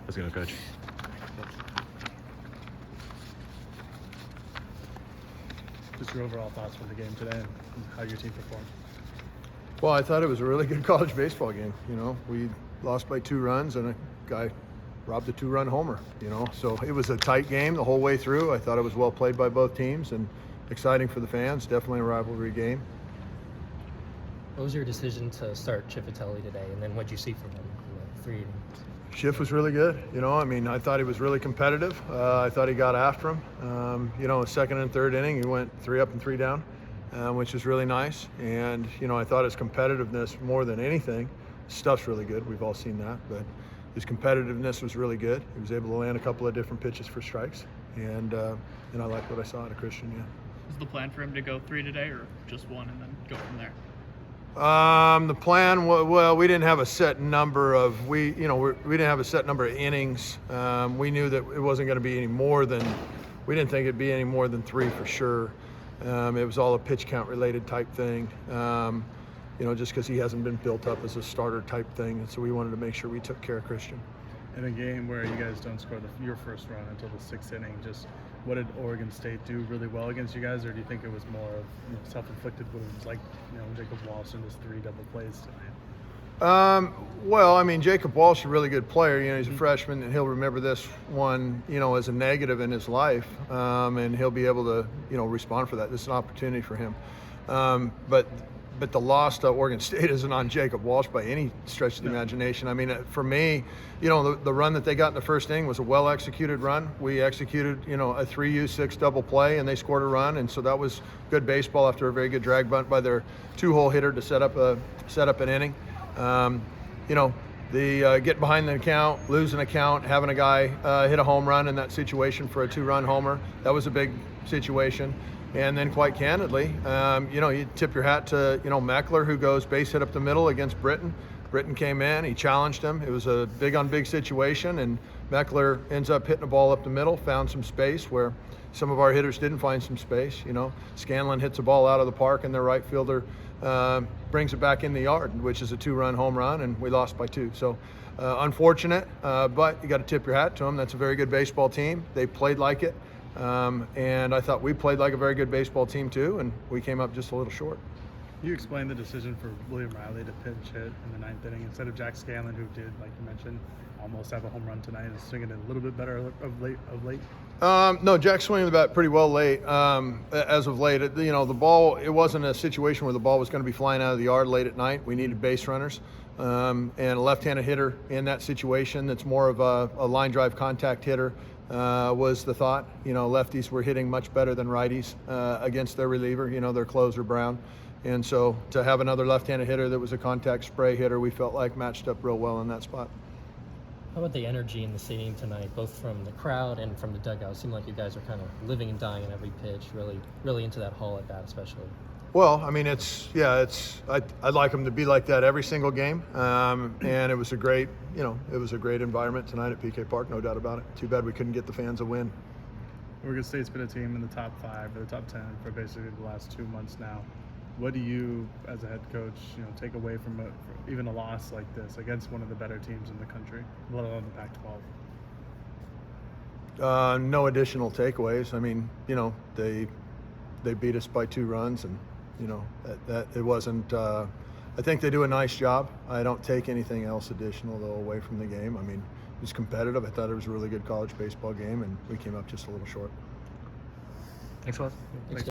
How's it going, Coach? Just your overall thoughts from the game today and how your team performed. Well, I thought it was a really good college baseball game. We lost by 2 runs and a guy robbed a 2-run homer, So it was a tight game the whole way through. I thought it was well played by both teams and exciting for the fans. Definitely a rivalry game. What was your decision to start Chiafatelli today, and then what did you see from him in the 3 innings? Schiff was really good. I thought he was really competitive. I thought he got after him. Second and third inning, he went 3 up and 3 down, which was really nice. And, I thought his competitiveness more than anything, stuff's really good. We've all seen that, but his competitiveness was really good. He was able to land a couple of different pitches for strikes. And I liked what I saw out of Christian, yeah. Is the plan for him to go 3 today or just 1 and then go from there? The plan, well, we didn't have a set number of we didn't have a set number of innings. We knew that it wasn't going to be any more than we didn't think it'd be any more than 3 for sure. It was all a pitch count related type thing. Just because he hasn't been built up as a starter type thing, and so we wanted to make sure we took care of Christian. In a game where you guys don't score your first run until the 6th inning, just what did Oregon State do really well against you guys, or do you think it was more of self-inflicted wounds like Jacob Walsh and his 3 double plays tonight? Jacob Walsh is a really good player. He's a freshman, and he'll remember this one, as a negative in his life, and he'll be able to, respond for that. This is an opportunity for him. But the loss to Oregon State isn't on Jacob Walsh by any stretch of the imagination. For me, the run that they got in the first inning was a well-executed run. We executed, a 3U6 double play, and they scored a run, and so that was good baseball after a very good drag bunt by their 2-hole hitter to set up an inning. Get behind the account, lose an account, having a guy hit a home run in that situation for a 2-run homer, that was a big situation. And then quite candidly, you tip your hat to, Meckler, who goes base hit up the middle against Britton. Britton came in, he challenged him. It was a big-on-big situation, and Meckler ends up hitting the ball up the middle, found some space where some of our hitters didn't find some space. Scanlon hits a ball out of the park, and their right fielder brings it back in the yard, which is a 2-run home run, and we lost by 2. So unfortunate, but you got to tip your hat to them. That's a very good baseball team. They played like it. And I thought we played like a very good baseball team too, and we came up just a little short. You explained the decision for William Riley to pinch hit in the 9th inning instead of Jack Scanlon, who did, like you mentioned, almost have a home run tonight and is swinging it a little bit better of late. No, Jack's swinging the bat pretty well late. As of late, the ball. It wasn't a situation where the ball was going to be flying out of the yard late at night. We needed base runners, and a left-handed hitter in that situation. That's more of a line drive contact hitter. Was the thought. Lefties were hitting much better than righties against their reliever, their closer Brown. And so to have another left-handed hitter that was a contact spray hitter, we felt like matched up real well in that spot. How about the energy in the stadium tonight, both from the crowd and from the dugout? It seemed like you guys are kind of living and dying in every pitch, really into that hall at bat especially. Well, I'd like them to be like that every single game, and it was a great environment tonight at PK Park, no doubt about it. Too bad we couldn't get the fans a win. Oregon State's been a team in the top 5 or the top 10 for basically the last 2 months now. What do you, as a head coach, take away from even a loss like this against one of the better teams in the country, let alone the Pac-12? No additional takeaways. They beat us by 2 runs, and that it wasn't. I think they do a nice job. I don't take anything else additional though away from the game. It was competitive. I thought it was a really good college baseball game, and we came up just a little short. Thanks a lot. Thanks.